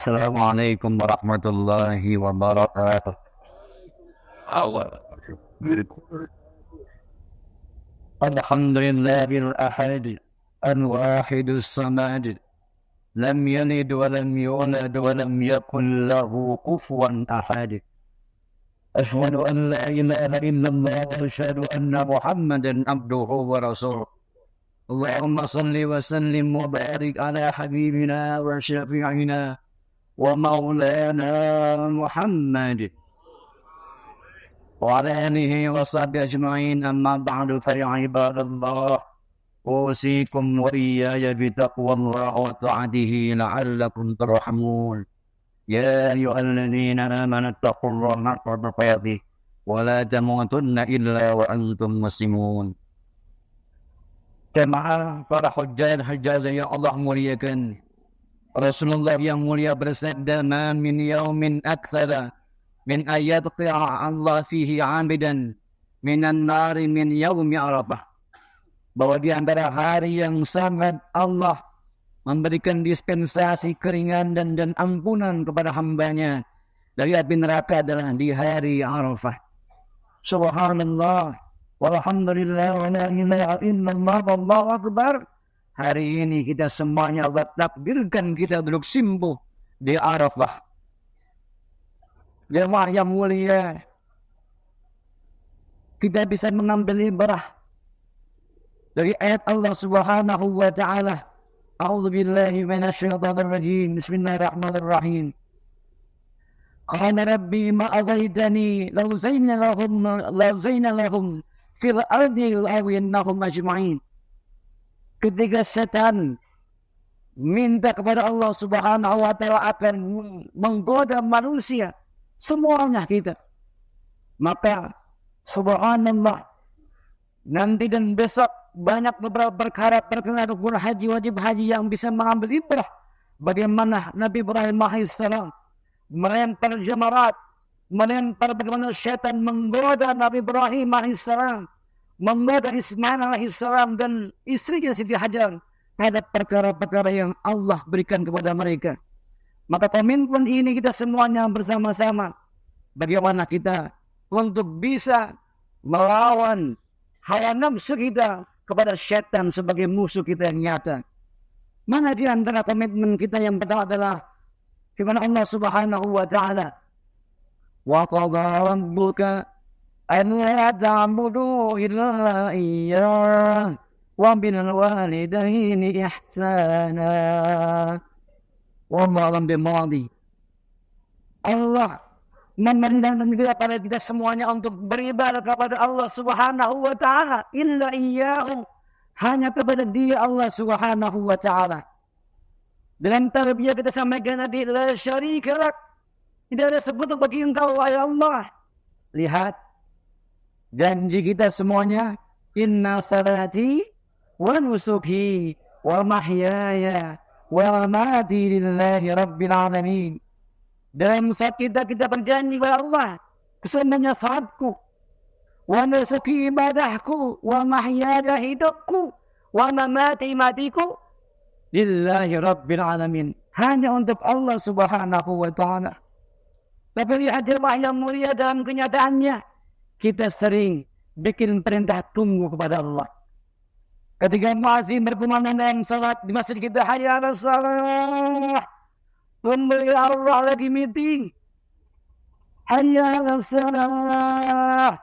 السلام عليكم ورحمة الله وبركاته. الحمد لله الأحد الواحد الصمد، لم يلد ولم يولد ولم يكن له كفوا أحد. أشهد أن لا إله إلا الله وأشهد أن محمدا عبده ورسوله. اللهم صل وسلم وبارك على حبيبنا وشفيعنا ومولانا محمد وعلى آله وصحبه أجمعين. أما بعد فيا عباد الله، أوصيكم وإياي بتقوى الله وطاعته لعلكم ترحمون. يا أيها الذين آمنوا اتقوا الله حق تقاته ولا تموتن إلا وأنتم مسلمون. Jemaah para hujjah yang Allah muliakan, Rasulullah yang mulia bersabda, "Ma min yaumin aktsara min ayatqi'a Allah fihi 'abidan minan nari min yaumi Arafah." Bahwa di antara hari yang sangat Allah memberikan dispensasi keringan dan ampunan kepada hambanya dari api neraka adalah di hari Arafah. Subhanallah walhamdulillah wa la ilaha illallah wallahu akbar. Hari ini kita semuanya Allah takdirkan kita duduk simpuh di Arafah. Jemaah yang mulia, kita bisa mengambil ibrah dari ayat Allah Subhanahu wa taala. A'udzubillahi minasyaitonir rajim. Bismillahirrahmanirrahim. Qala rabbi ma aghaytani law zayna lahum fil ardi lawinnahum ajma'in. Ketika setan minta kepada Allah Subhanahu wa taala akan menggoda manusia semuanya kita, maka subhanallah, nanti dan besok banyak beberapa perkara rukun haji, wajib haji yang bisa mengambil ibrah bagaimana Nabi Ibrahim alaihissalam melempar jamarat, melempar bagaimana setan menggoda Nabi Ibrahim alaihissalam, menggoda Ismail alaihissalam dan istrinya Siti Hajar terhadap perkara-perkara yang Allah berikan kepada mereka. Maka komitmen ini kita semuanya bersama-sama, bagaimana kita untuk bisa melawan hawa nafsu kita kepada syaitan sebagai musuh kita yang nyata. Mana di antara komitmen kita yang pertama adalah firman Allah Subhanahu wa taala, "Wa qadha rabbuka an la ta'budu illa iyyah wa bil walidaini ihsana." Wallahu a'lam bishawab. Allah memerintahkan kita pada kita semuanya untuk beribadah kepada Allah Subhanahu wa taala, illa iyyahu, hanya kepada Dia Allah Subhanahu wa taala. Dalam tarbiyah kita sampaikan tadi, la syarika lak, tidak ada sekutu bagi Engkau wahai Allah. Lihat janji kita semuanya, inna salati wa nusuki wa mahyaya wa mamati lillahi rabbil alamin. Dalam saat kita berjanji kepada Allah, sesungguhnya salatku, wa nusuki ibadahku, wa mahyaya hidupku, wa mamati matiku lillahi rabbil alamin, hanya untuk Allah Subhanahu wa taala. Tapi lihat jemaah yang mulia, dalam kenyataannya kita sering bikin perintah tunggu kepada Allah. Ketika muazzin berkumandang salat di masjid kita, hayya 'alas shalah, tunggu ya Allah lagi meeting. Hayya 'alas shalah,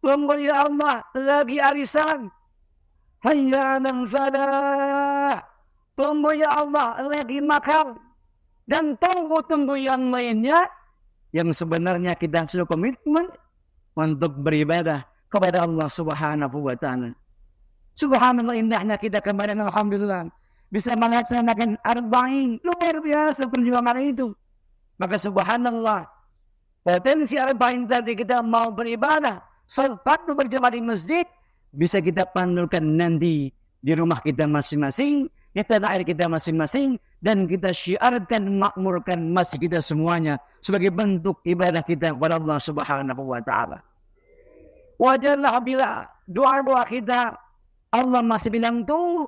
tunggu ya Allah lagi arisan. Hayya 'alal falah, tunggu ya Allah lagi makan. Dan tunggu yang lainnya yang sebenarnya kita sudah komitmen untuk beribadah kepada Allah Subhanahu wa taala. Subhanallah, indahnya kita kemarin, alhamdulillah bisa melaksanakan arba'in, luar biasa perjuangan itu. Maka subhanallah, potensi arba'in tadi kita mau beribadah, salat fardu berjamaah di masjid, bisa kita panulkan nanti di rumah kita masing-masing, di tanah air kita masing-masing, dan kita syiarkan, makmurkan masjid kita semuanya sebagai bentuk ibadah kita kepada Allah Subhanahu wa taala. Wajarlah bila doa-doa kita Allah masih bilang tunggu.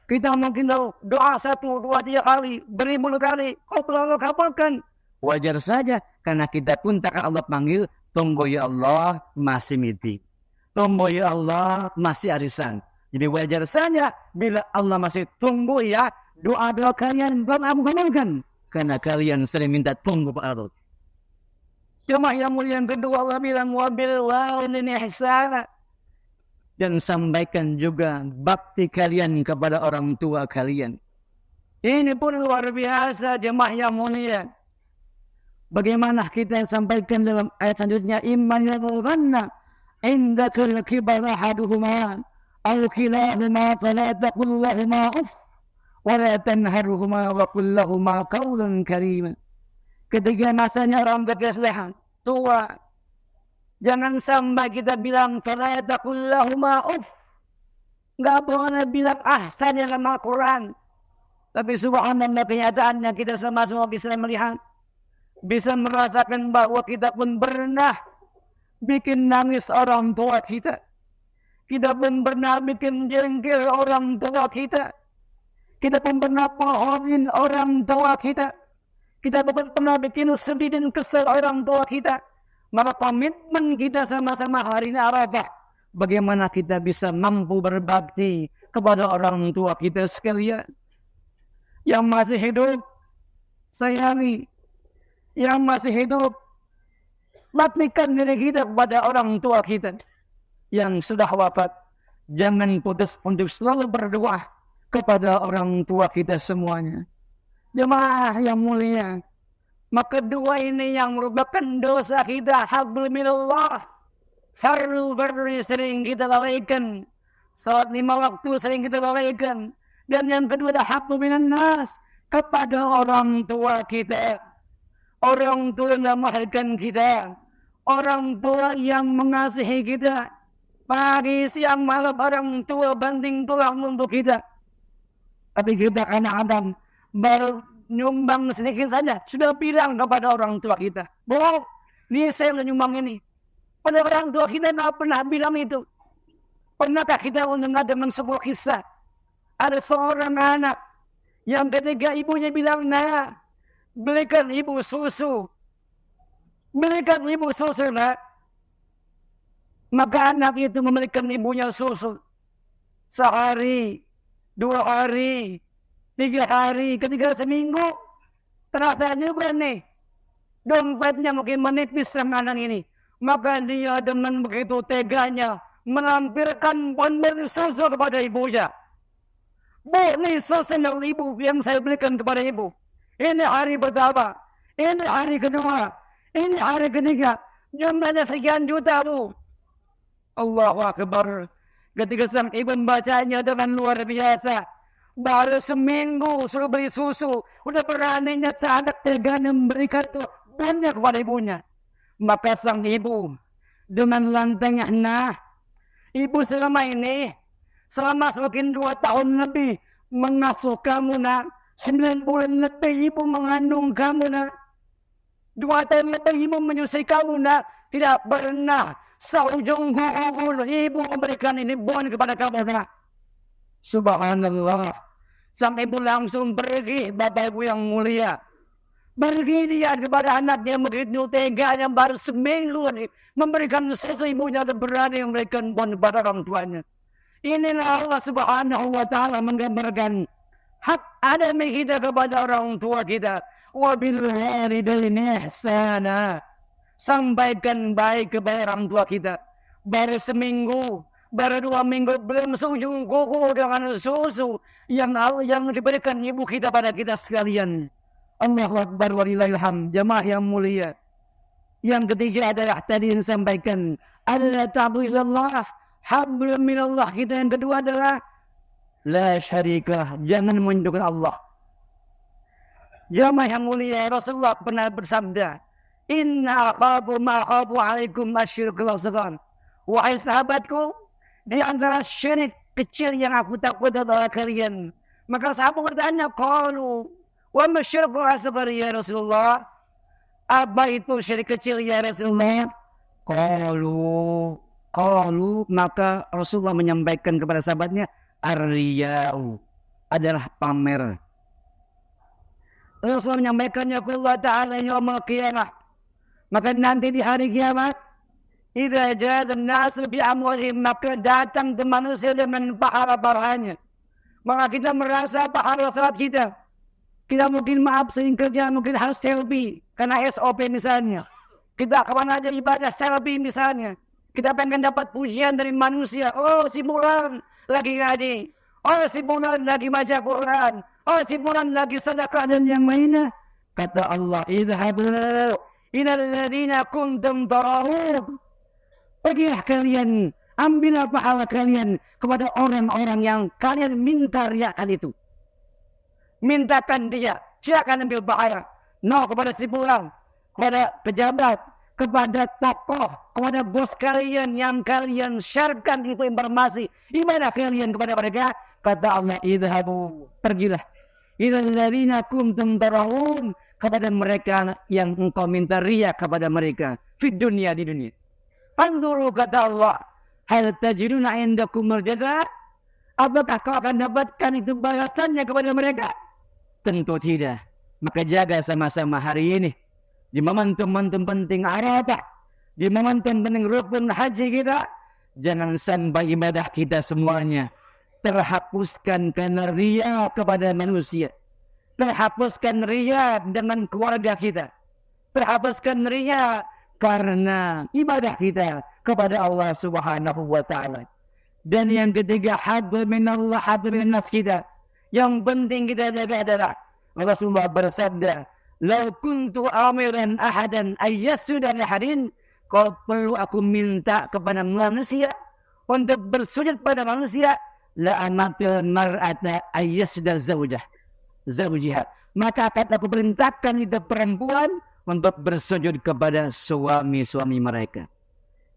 Kita mungkin doa 1, 2, 3 kali, beribu kali, Allah kabulkan. Wajar saja, karena kita pun tak Allah panggil, tunggu ya Allah masih meeting. Tunggu ya Allah masih arisan. Jadi wajar saja bila Allah masih tunggu ya, doa-doa kalian belum aku kabulkan. Karena kalian sering minta tunggu Pak Allah. Jemaah yang mulia yang kedua Allah bilang wabil walidaini ihsana. Dan sampaikan juga bakti kalian kepada orang tua kalian. Ini pun luar biasa jemaah yang mulia. Bagaimana kita yang sampaikan dalam ayat selanjutnya, imman yaghurranna indakal kibara ahaduhuma aw kilahuma fala taqul lahumā uff wa la tanharhumā wa qul lahumā qawlan karīman. Ketika masanya orang berkeslehan tua, jangan sampai kita bilang fala taqul lahumā uff. Enggak boleh bilang ahsan dalam Al-Quran. Tapi subhanallah kenyataannya kita sama-sama bisa melihat, bisa merasakan bahwa kita pun pernah bikin nangis orang tua kita. Kita pun pernah bikin jengkel orang tua kita. Kita pun pernah bohongin orang tua kita. Kita pun pernah bikin sedih dan kesel orang tua kita. Maka komitmen kita sama-sama hari ini Arafah. Bagaimana kita bisa mampu berbakti kepada orang tua kita sekalian. Yang masih hidup, sayangi. Yang masih hidup, baktikan diri kita kepada orang tua kita. Yang sudah wafat, jangan putus untuk selalu berdoa kepada orang tua kita semuanya. Jemaah yang mulia, maka dua ini yang merupakan dosa kita, hablum minallah. Harul barri sering kita lalaikan, salat 5 waktu sering kita lalaikan. Dan yang kedua adalah hablum minan nas, kepada orang tua kita. Orang tua yang melahirkan kita, orang tua yang mengasihi kita, pagi siang malam orang tua banting tulang untuk kita. Tapi kita kadang-kadang baru nyumbang sedikit saja, sudah bilang kepada orang tua kita, bohong, ini saya nyumbang ini. Pada orang tua kita tidak pernah bilang itu. Pernahkah kita mendengar dengan sebuah kisah? Ada seorang anak yang ketika ibunya bilang, nah, belikan ibu susu. Belikan ibu susu, nak. Maka anak itu memberikan ibunya susu. Sehari, 2 hari, 3 hari, ketika seminggu. Terasa juga nih, dompetnya mungkin menipis sama anak ini. Maka dia dengan begitu teganya melampirkan bonbon susu kepada ibunya. Bu, ini susu dari ibu yang saya belikan kepada ibu. Ini hari pertama, ini hari kedua, ini hari ketiga. Jumlahnya sekian juta, Bu. Allahu Akbar. Ketika sang ibu membacanya dengan luar biasa. Baru seminggu suruh beli susu. Udah beraninya sangat teganya memberikan itu banyak kepada ibunya. Maka sang ibu dengan lantangnya, nah, ibu selama ini, selama semakin 2 tahun lebih mengasuh kamu, nak. 9 bulan lebih ibu mengandung kamu, nak. 2 tahun lebih ibu menyusui kamu, nak. Tidak pernah seujung kuku ibu memberikan ini bon kepada kamu, nak. Subhanallah. Sang ibu langsung pergi, Bapak Ibu yang mulia. Pergi dia kepada anaknya begitu teganya, baru seminggu ini memberikan susu ibunya dan berani memberikan bon kepada orang tuanya. Inilah Allah Subhanahu wa ta'ala menggambarkan hak adami kita kepada orang tua kita. Wabil walidaini ihsana. Sampaikan baik kepada orang tua kita. Baru seminggu, baru 2 minggu belum seujung kuku dengan susu yang diberikan ibu kita pada kita sekalian. Allahu Akbar walillahil hamd. Jamaah yang mulia. Yang ketiga adalah tadi yang disampaikan, alla ta'budu illallah, hablum minallah. Kita yang kedua adalah la syarikah, jangan menyekutukan Allah. Jamaah yang mulia, Rasulullah pernah bersabda, inna akhafu ma akhafu alaikum asyirkul asghar. Wahai sahabatku, di antara syirik kecil yang aku takut adalah kalian. Maka sahabat bertanya, qalu wa masyirkul asghar ya Rasulullah? Apa itu syirik kecil ya Rasulullah? Qalu, maka Rasulullah menyampaikan kepada sahabatnya, ar-riya'u, adalah pamer. Rasul menyampaikannya kepada Allah Ta'ala yaumul qiyamah. Maka nanti di hari kiamat, idza jazan nasu bi amwalihim, maka datang ke manusia dengan pahala-pahalanya. Maka kita merasa pahala salat kita. Kita mungkin maaf sering kerja, mungkin harus selfie karena SOP misalnya. Kita kemana aja ibadah selfie misalnya. Kita pengen dapat pujian dari manusia. Oh, si Fulan lagi ngaji. Oh, si Fulan lagi baca Quran. Oh, si Fulan lagi sedekah dan yang lainnya. Kata Allah, idhabu ilal ladzina kuntum tarahun. Pergilah kalian, ambillah pahala kalian kepada orang-orang yang kalian minta riakan itu. Mintakan dia, silakan ambil pahala. No, kepada si Fulan, kepada pejabat, kepada tokoh, kepada bos kalian yang kalian sharekan itu informasi. Gimana kalian kepada mereka? Kata Allah, idhabu, pergilah. Ilal ladzina kuntum tarahun, kepada mereka yang engkau minta riya kepada mereka di dunia. Anzuru, kata Allah, hal tajiduna indakumul jaza, apakah kau akan dapatkan itu balasannya kepada mereka? Tentu tidak. Maka jaga sama-sama hari ini di momentum-momentum penting Arafah, di momentum penting rukun haji kita, jangan sampai ibadah kita semuanya terhapuskan karena riya kepada manusia. Terhapuskan riya dengan keluarga kita. Terhapuskan riya karena ibadah kita kepada Allah Subhanahu wa Ta'ala. Dan yang ketiga, hadr minallah, hadr minnas kita. Yang penting kita jaga adalah Rasulullah bersabda, "Lau kuntu amiran ahadan ayyasjuda li ahadin," kalau perlu aku minta kepada manusia untuk bersujud pada manusia, la amatil mar'ata ayyasjuda zawjiha, maka akan aku perintahkan itu perempuan untuk bersujud kepada suami-suami mereka.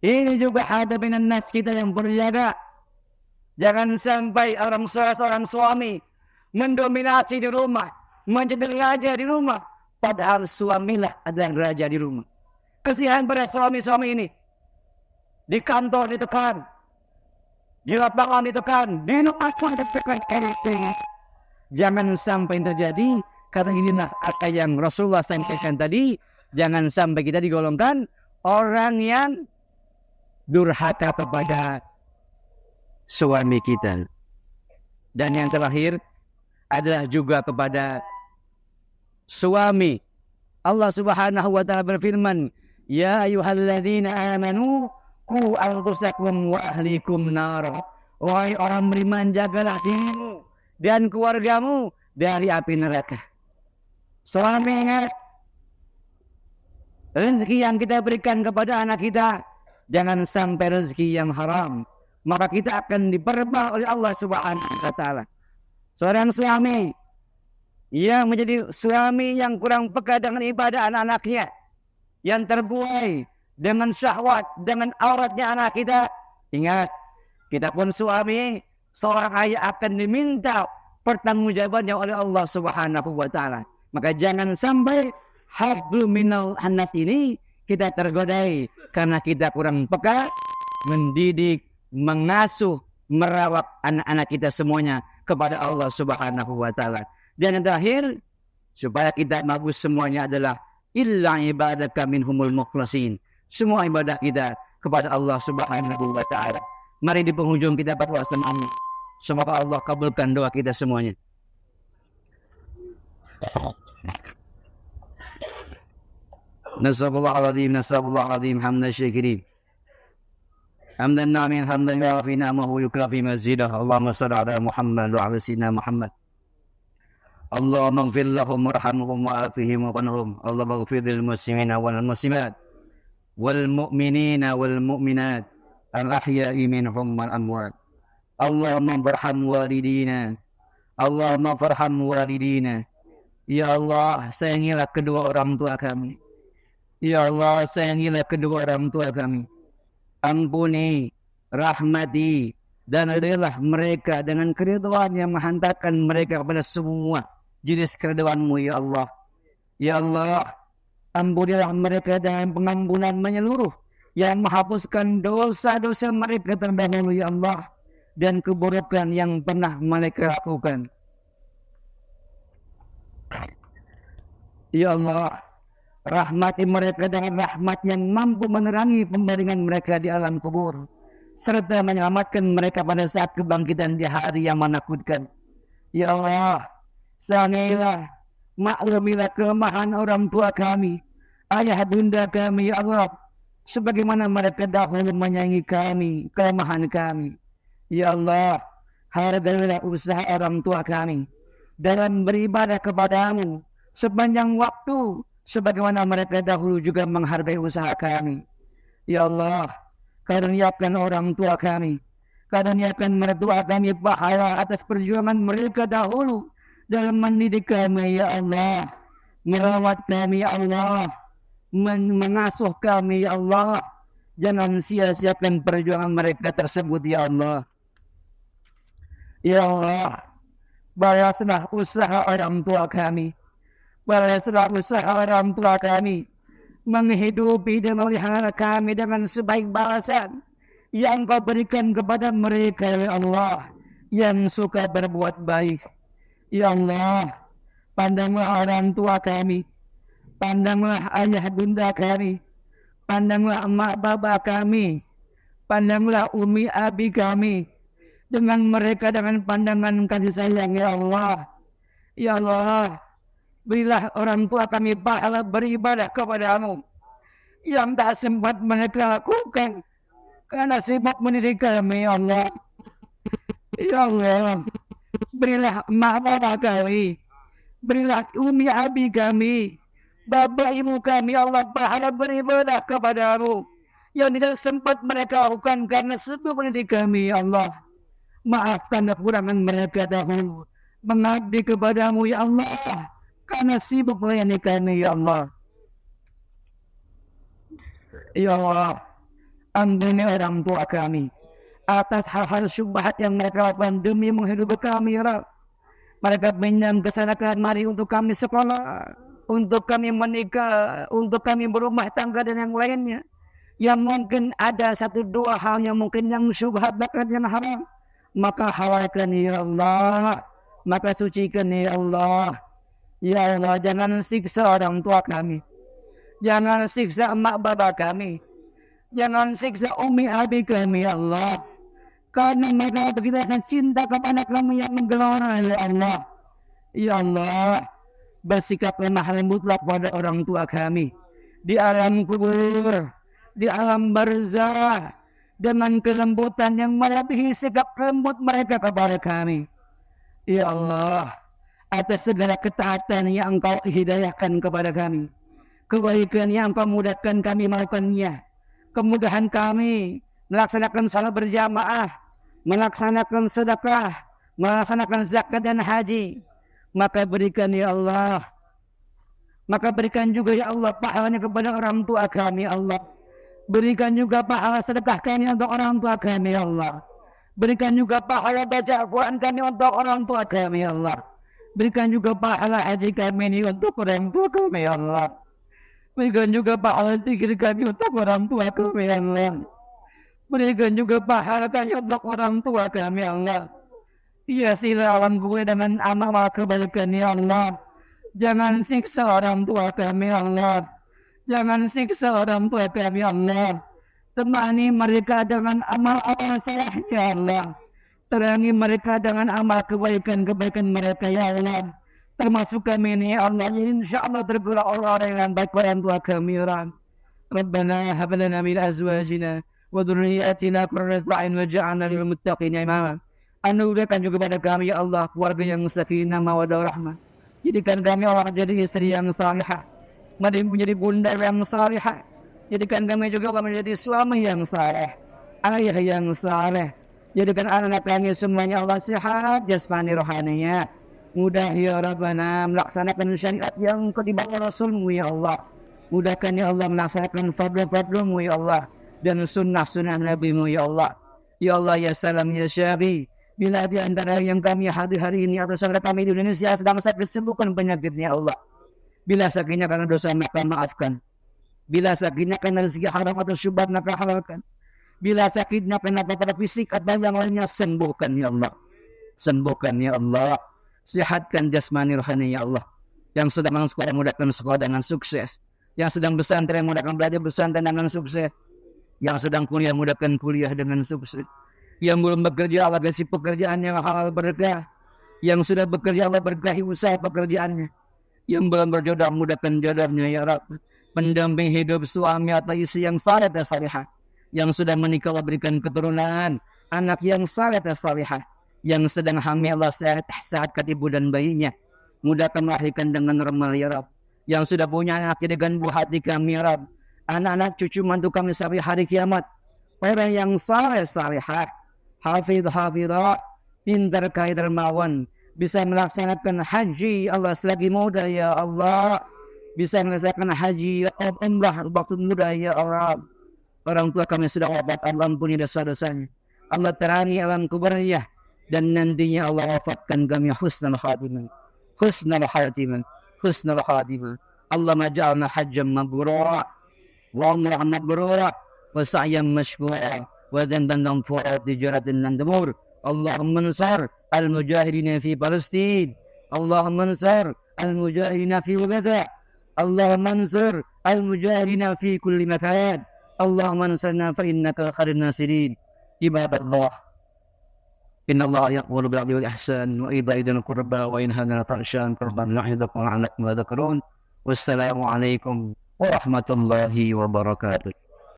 Ini juga hadap minan nas kita yang perlu jaga. Jangan sampai seorang suami mendominasi di rumah, menjadi raja di rumah, padahal suamilah adalah raja di rumah. Kasihan pada suami-suami ini. Di kantor ditekan, di lapangan ditekan, di rumah pun ditekan. Jangan sampai terjadi, karena inilah apa yang Rasulullah sampaikan tadi. Jangan sampai kita digolongkan orang yang durhaka kepada suami kita. Dan yang terakhir adalah juga kepada suami. Allah Subhanahu wa Ta'ala berfirman, "Ya ayyuhalladzina amanu qu anfusakum wa ahlikum nar." Wahai orang beriman, jagalah dirimu dan keluargamu dari api neraka. Suami, ingat, rezeki yang kita berikan kepada anak kita jangan sampai rezeki yang haram, maka kita akan diperban oleh Allah Subhanahu wa Ta'ala. Seorang suami yang menjadi suami yang kurang peka dengan ibadah anak-anaknya, yang terbuai dengan syahwat, dengan auratnya anak kita, ingat, kita pun suami, seorang ayah akan diminta pertanggungjawabannya oleh Allah Subhanahu wa Ta'ala. Maka jangan sampai hablum minal annas ini kita tergodai karena kita kurang peka mendidik, mengasuh, merawat anak-anak kita semuanya kepada Allah Subhanahu wa Ta'ala. Dan yang terakhir, supaya kita bagus semuanya adalah illa ibadaka minhumul mukhlasin. Semua ibadah kita kepada Allah Subhanahu wa Ta'ala. Mari di penghujung kita berdoa semuanya. Semoga Allah kabulkan doa kita semuanya. Nasallallahu alaihi hamdan syakirin. Hamdan namin hamdan yafi na'amahu yukrafi mazidah. Allahumma salli ala Muhammad wa ala sayyidina Muhammad. Allahumma ighfir lahum warhamhum wa'afihim wa qanhum. Allahumma ighfir lil muslimina wal muslimat wal mu'minina wal mu'minat al-ahya'i minhum wal amwat. Allahumma barham walidina. Allahumma farham walidina. Ya Allah, sayangilah kedua orang tua kami. Ya Allah, sayangilah kedua orang tua kami. Ampuni, rahmati, dan adalah mereka dengan keridhaan yang menghantarkan mereka kepada semua jenis keridhaan-Mu, ya Allah. Ya Allah, ampunilah mereka dengan pengampunan menyeluruh yang menghapuskan dosa-dosa mereka terdahulu, ya Allah, dan keburukan yang pernah mereka lakukan. Ya Allah, rahmati mereka dengan rahmat yang mampu menerangi pembaringan mereka di alam kubur, serta menyelamatkan mereka pada saat kebangkitan di hari yang menakutkan. Ya Allah, sangilah, maklumilah kelemahan orang tua kami, ayah bunda kami, ya Allah, sebagaimana mereka dahulu menyayangi kami, kelemahan kami. Ya Allah, hargailah usaha orang tua kami dalam beribadah kepadamu sepanjang waktu, sebagaimana mereka dahulu juga menghargai usaha kami. Ya Allah, karuniakan orang tua kami, karuniakan mertua kami pahala atas perjuangan mereka dahulu dalam mendidik kami, ya Allah, merawat kami, ya Allah, mengasuh kami, ya Allah. Jangan sia-siakan perjuangan mereka tersebut, ya Allah. Ya Allah, balaslah usaha orang tua kami, balaslah usaha orang tua kami menghidupi dan memelihara kami dengan sebaik balasan yang Kau berikan kepada mereka, ya Allah, yang suka berbuat baik. Ya Allah, pandanglah orang tua kami, pandanglah ayah bunda kami, pandanglah emak bapa kami, pandanglah umi abi kami dengan mereka dengan pandangan kasih sayang, ya Allah. Ya Allah, berilah orang tua kami pahala beribadah kepadamu yang tak sempat mereka lakukan karena sibuk mendidik kami, ya Allah. Ya Allah, berilah emak bapak kami, berilah umi abi kami, bapak ibu kami, ya Allah, pahala beribadah kepadamu yang tidak sempat mereka lakukan karena sibuk mendidik kami, ya Allah. Maafkan kekurangan mereka dahulu mengabdi kepadamu, ya Allah, karena sibuk melayani kami, ya Allah. Ya Allah, ampuni orang tua kami atas hal-hal syubhat yang mereka lakukan demi menghidupi kami, ya Allah. Mereka pinjam ke sana kemari untuk kami sekolah, untuk kami menikah, untuk kami berumah tangga dan yang lainnya. Yang mungkin ada satu dua hal yang mungkin yang syubhat bahkan yang haram, maka halalkan, ya Allah, maka sucikan, ya Allah. Ya Allah, jangan siksa orang tua kami, jangan siksa emak bapak kami, jangan siksa umi abi kami, ya Allah, karena mereka begitu cinta kepada kami yang menggelora, ya Allah. Ya Allah, bersikap lemah lembutlah pada orang tua kami di alam kubur, di alam barzah, dengan kelembutan yang melebihi sikap lembut mereka kepada kami. Ya Allah, atas segala ketaatan yang Engkau hidayahkan kepada kami, kebaikan yang Engkau mudahkan kami melakukannya, kemudahan kami melaksanakan salat berjamaah, melaksanakan sedekah, melaksanakan zakat dan haji, maka berikan, ya Allah, maka berikan juga, ya Allah, pahalanya kepada orang tua kami, ya Allah. Berikan juga pahala sedekah kami untuk orang tua kami, ya Allah. Berikan juga pahala baca Al-Quran kami untuk orang tua kami, ya Allah. Berikan juga pahala haji kami ini untuk orang tua kami, ya Allah. Berikan juga pahala zikir kami untuk orang tua kami, ya Allah. Berikan juga pahala kami untuk orang tua kami, ya Allah. Hiasilah alam gue dengan amal kebaikan, ya Allah. Jangan siksa orang tua kami, ya Allah. Jangan siksa orang tua kami, ya Allah. Temani mereka dengan amal-amal salehnya, ya Allah. Terangi mereka dengan amal kebaikan-kebaikan mereka, ya Allah. Termasuk kami ini, ya Allah. InsyaAllah tergolong orang-orang yang baik orang tua kami, ya Allah. Rabbana hab lana min azwajina wa dhurriyyatina qurrata a'yun waj'alna lil muttaqina imama. Anugerahkan juga kepada kami, ya Allah, keluarga yang sakinah mawaddah rahmah. Jadikan kami orang jadi istri yang salihah, menjadi bunda yang salihah. Jadikan kami juga menjadi suami yang saleh, ayah yang saleh. Jadikan anak kami semuanya, Allah, sehat jasmani rohaninya. Mudah, ya Rabbana, melaksanakan syariat yang Kau dibawa Rasul-Mu, ya Allah. Mudahkan, ya Allah, melaksanakan fadl-fadl-Mu, ya Allah, dan sunnah-sunnah Nabi-Mu, ya Allah. Ya Allah, ya salam, ya syafi. Bila di antara yang kami hadir hari ini atau saudara kami di Indonesia sedang sakit, sembuhkan penyakitnya, ya Allah. Bila sakitnya karena dosa, maka maafkan. Bila sakitnya karena rezeki haram atau syubhat, maka halalkan. Bila sakitnya karena pada fisik atau yang lainnya, sembuhkan, ya Allah. Sembuhkan, ya Allah. Sehatkan jasmani rohani, ya Allah. Yang sedang sekolah mudahkan sekolah dengan sukses. Yang sedang pesantren mudahkan belajar pesantren dengan sukses. Yang sedang kuliah mudahkan kuliah dengan sukses. Yang belum bekerja Allah kasih pekerjaan yang halal berkah. Yang sudah bekerja Allah berkahi usaha pekerjaannya. Yang belum berjodoh mudahkan jodohnya ya Rabb. Pendamping hidup suami atau istri yang saleh dan salihah. Yang sudah menikah Allah berikan keturunan. Anak yang saleh dan salihah. Yang sedang hamil Allah sehatkan ibu dan bayinya. Mudahkan melahirkan dengan normal ya Rabb. Yang sudah punya anak dengan buah hati kami ya Rabb. Anak-anak cucu mantu kami sampai hari kiamat. Orang yang saleh salihah. Hafidh hafidhah. Pintar kaya dermawan. Bisa melaksanakan haji Allah selagi muda ya Allah. Bisa melaksanakan haji umrah waktu muda ya Allah. Orang tua kami sudah wafat, Allah ampuni dosa-dosanya. Allah terangi alam kuburnya. Dan nantinya Allah wafatkan kami husnul khatimah. Husnul khatimah. Husnul khatimah. Allah maja'alna hajjam mabrura. Wa umrah mabrura. Wa sa'yam mashkura. Wa dhanban nanfura tijaratin nandamur. Allahumma ansur al-mujahidina fi Palestin. Allahumma ansur al-mujahidina fi Gaza. Allahumma ansur al-mujahidina fi kulli makan. Allahumma ansurna fa innaka khairun nasirin. Ibadallah. Inna Allah yaqulu bil 'adli wal ihsan wa ita'i dzil qurba wa yanha 'anil fahsya'i wal munkari wa ya'idhukum la'allakum tadhakkarun. Wassalamu alaikum warahmatullahi wabarakatuh.